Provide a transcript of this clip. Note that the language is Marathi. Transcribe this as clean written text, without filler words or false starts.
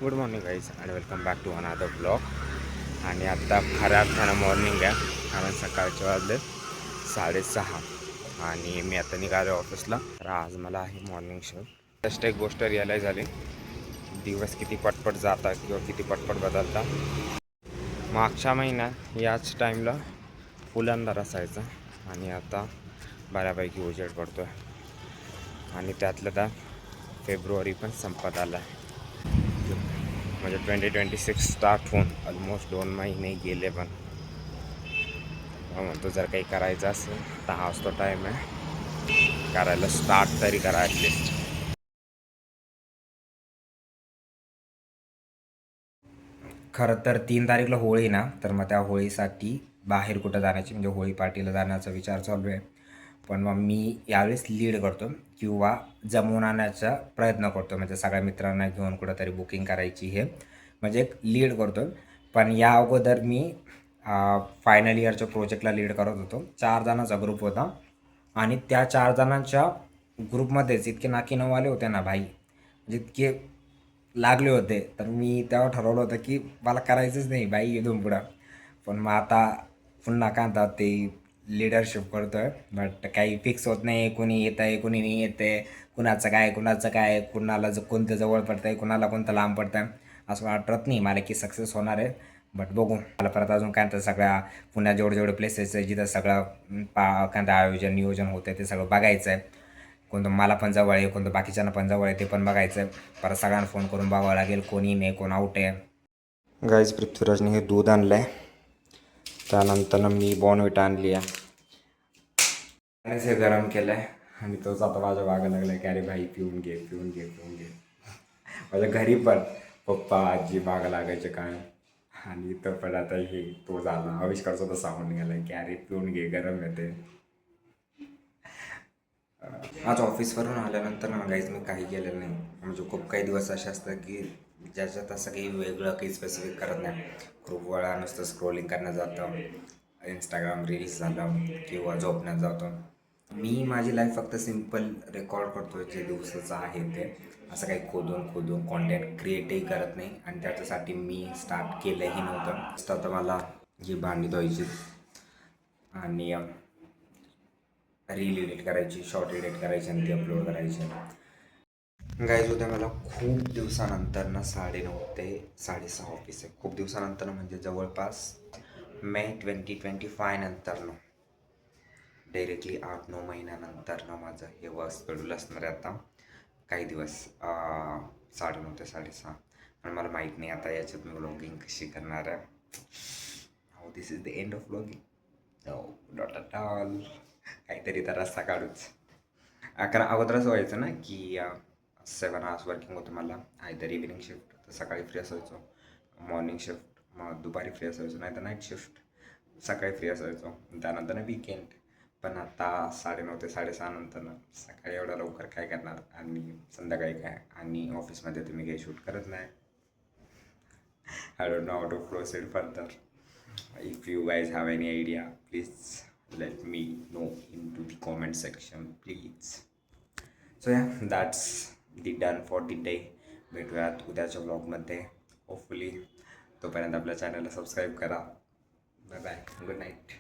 गुड मॉर्निंग गाईज आणि welcome back to another blog. आणि आत्ता खऱ्या अर्थानं मॉर्निंग आहे, कारण सकाळचे वाजले 6:30 आणि मी आता निघालो ऑफिसला. तर आज मला आहे मॉर्निंग शो. जस्ट एक गोष्ट रिअलाईज झाली, दिवस किती पटपट जातात किंवा किती पटपट बदलतात. मागच्या महिन्यात याच टाईमला फुल अंधार असायचा आणि आता बऱ्यापैकी उजेड पडतो आहे. आणि त्यातलं त्यात फेब्रुवारी पण संपत आला आहे. म्हणजे 2026 स्टार्ट होऊन ऑलमोस्ट 2 महिने गेले. पण म्हणतो जर काही करायचं असेल तर हाच तो टाईम आहे करायला. स्टार्ट तरी करा ॲटलिस्ट. खरं तर 3 तारीखला होळी ना, तर मग त्या होळीसाठी बाहेर कुठं जाण्याची म्हणजे होळी पार्टीला जाण्याचा विचार चालू आहे. पण मग मी यावेळेस लीड करतो किंवा जमवून आणण्याचा प्रयत्न करतो. म्हणजे सगळ्या मित्रांना घेऊन कुठंतरी बुकिंग करायची हे म्हणजे एक लीड करतो. पण या अगोदर मी फायनल इयरच्या प्रोजेक्टला लीड करत होतो. 4 जणांचा ग्रुप होता आणि त्या 4 जणांच्या ग्रुपमध्येच इतके नाकी नऊवाले होते ना भाई, म्हणजे इतके लागले होते. तर मी तेव्हा ठरवलं होतं की मला करायचंच नाही बाई इथून पुढं. पण मग आता पुन्हा काय म्हणतात ते लीडरशिप करतो आहे. बट काही फिक्स होत नाही, कोणी येतं आहे कोणी नाही येत आहे, कुणाचं काय कुणाला कोणतं जवळ पडतं आहे कुणाला कोणतं लांब पडतं आहे असं वाटत नाही मला की सक्सेस होणार आहे. बट बघू. मला परत अजून काय म्हणतात सगळ्या पुण्यात जेवढे प्लेसेस आहे जिथं सगळं काय म्हणतात आयोजन नियोजन होतं आहे ते सगळं बघायचं आहे. कोणतं मला पण जवळ आहे, कोणतं बाकीच्यांना पण जवळ आहे ते पण बघायचं आहे. परत सगळ्यांना फोन करून बघावं लागेल कोणी नाही कोण आउट आहे. गाईज पृथ्वीराजने हे दूध आणलं आहे, त्यानंतर मी बॉर्नव्हिटा आणली आहे. त्यानेच हे गरम केलं आहे आणि तोच आता माझ्या मागं लागला आहे की अरे भाई पिऊन घे पिऊन घे पिऊन घे. माझ्या घरी पण पप्पा आजी मागं लागायचे काय. आणि इथं पण आता हे तो झाला आविष्कारचा तसा म्हणून गेला की अरे पिऊन घे गरम येते. आज ऑफिसवरून आल्यानंतर ना गाईज मी काही केलेलं नाही. म्हणजे खूप काही दिवस असे असतात की ज्याच्यात असं काही वेगळं काही स्पेसिफिक करत नाही. खूप वेळा नुसतं स्क्रोलिंग करण्यात जातं, इंस्टाग्राम रील्स झालं किंवा झोपण्यात जातो. मी माझी लाईफ फक्त सिम्पल रेकॉर्ड करतो जे दिवसाचं आहे ते. असं काही खोदून कॉन्टेंट क्रिएटही करत नाही आणि त्याच्यासाठी मी स्टार्ट केलंही नव्हतं. आता मला जी भांडी धुवायची आणि रील एडिट करायची, शॉर्ट एडिट करायची आणि ती अपलोड करायची. गाईज उद्या मला खूप दिवसानंतर ना 9:30 ते 6:30 ऑफिस आहे. खूप दिवसानंतर म्हणजे जवळपास मे 2025 नंतर डायरेक्टली 8-9 महिन्यानंतर माझं हे वर्क शेड्यूल असणार आहे. आता काही दिवस 9:30 ते 6:30. पण मला माहीत नाही आता याच्यात मी व्लॉगिंग कशी करणार आहे. हो, this is the end of vlogging. No, not at all. काहीतरी तर रस्ता काढूच. अगोदरच व्हायचं ना की 7 hours वर्किंग होतं मला. आयदर इव्हिनिंग शिफ्ट तर सकाळी फ्री असायचो, मॉर्निंग शिफ्ट मग दुपारी फ्री असायचो, नाही तर नाईट शिफ्ट सकाळी फ्री असायचो, त्यानंतर ना वीकेंड. पण आता 9:30 ते 6:30 नंतर ना सकाळी एवढं लवकर काय करणार आणि संध्याकाळी काय. आणि ऑफिसमध्ये तुम्ही काही शूट करत नाही. I don't know how to proceed further. If you guys have any idea please let me know into the comment section please. So yeah that's the done for the day. भेटूयात उद्याच्या ब्लॉगमध्ये होपफुली. तोपर्यंत आपल्या चॅनलला सबस्क्राईब करा. Bye bye, good night.